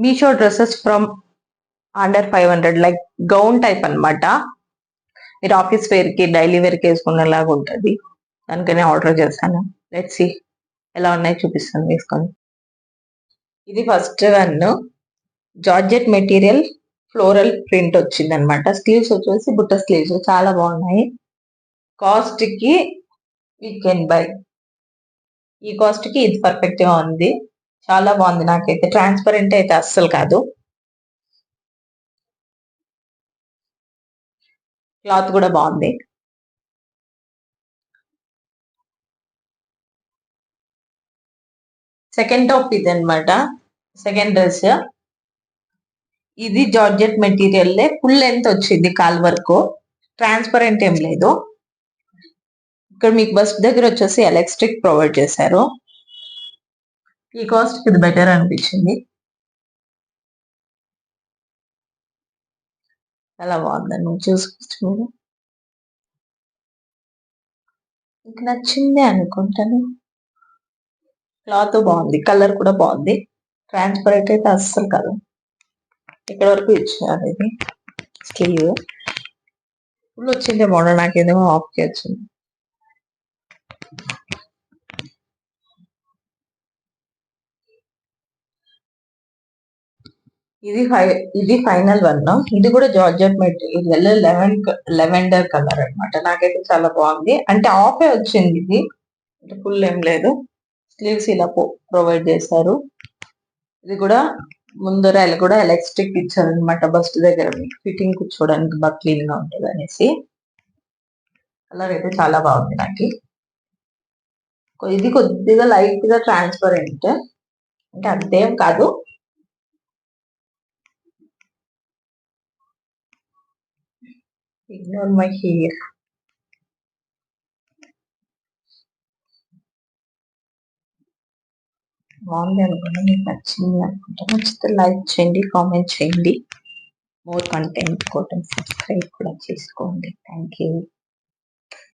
Meesho dresses from under 500 like gown type అన్నమాట. మీరు office wear కి డైలీ వేర్ కి వేసుకునేలాగా ఉంటుంది. దానికనే ఆర్డర్ చేశాను. లెట్స్ సి ఎలా ఉన్నాయో చూపిస్తాను వేసుకొని. ఇది first one georgette material floral print వచ్చింది అనమాట. స్లీవ్స్ వచ్చేసి బుట్ట స్లీవ్స్ చాలా బాగున్నాయి. కాస్ట్ కి వీ కెన్ బై. ఈ కాస్ట్ కి ఇది పర్ఫెక్ట్ గా ఉంది. చాలా బాగుంది. నాకైతే ట్రాన్స్పరెంట్ అయితే అస్సలు కాదు. క్లాత్ కూడా బాగుంది. సెకండ్ టాప్ ఇది అనమాట. సెకండ్ డ్రెస్ ఇది జార్జెట్ మెటీరియల్ ఫుల్ లెంత్ వచ్చింది కాల్ వరకు. ట్రాన్స్పరెంట్ ఏం లేదు. ఇక్కడ మీకు బస్ దగ్గర వచ్చేసి ఎలక్ట్రిక్ ప్రొవైడ్ చేశారు. ఈ కాస్ట్ ఇది బెటర్ అనిపించింది. చాలా బాగుందండి. చూసుకోవచ్చు మీరు. మీకు నచ్చింది అనుకుంటాను. క్లాత్ బాగుంది. కలర్ కూడా బాగుంది. ట్రాన్స్పరెంట్ అయితే అస్సలు కాదు. ఇక్కడ వరకు ఇచ్చారు. ఇది స్లీవ్ ఫుల్ వచ్చింది మోడల్. నాకేదేమో ఆఫ్ కి వచ్చింది. ఇది ఫైనల్ వన్. ఇది కూడా జార్జెట్ మెటీరియల్ లెవెండర్ కలర్ అన్నమాట. నాకైతే చాలా బాగుంది. అంటే ఆఫ్ వచ్చింది ఇది. అంటే ఫుల్ ఏం లేదు. స్లీవ్స్ ఇలా ప్రొవైడ్ చేశారు. ఇది కూడా ముందర కూడా ఎలక్ట్రిక్ ఇచ్చారు అనమాట. బస్ట్ దగ్గర ఫిట్టింగ్ కూర్చోడానికి బాగా క్లీన్ గా ఉంటుంది అనేసి. కలర్ అయితే చాలా బాగుంది నాకు. ఇది కొద్దిగా లైట్ గా ట్రాన్స్పరెంట్. అంటే అంతేం కాదు. Ignore my hair. బాగుంది అనుకుంటా. మీకు నచ్చింది అనుకుంటా. నచ్చితే లైక్ చేయండి, కామెంట్ చేయండి. మోర్ కంటెంట్ కోసం సబ్స్క్రైబ్ కూడా చేసుకోండి. Thank you.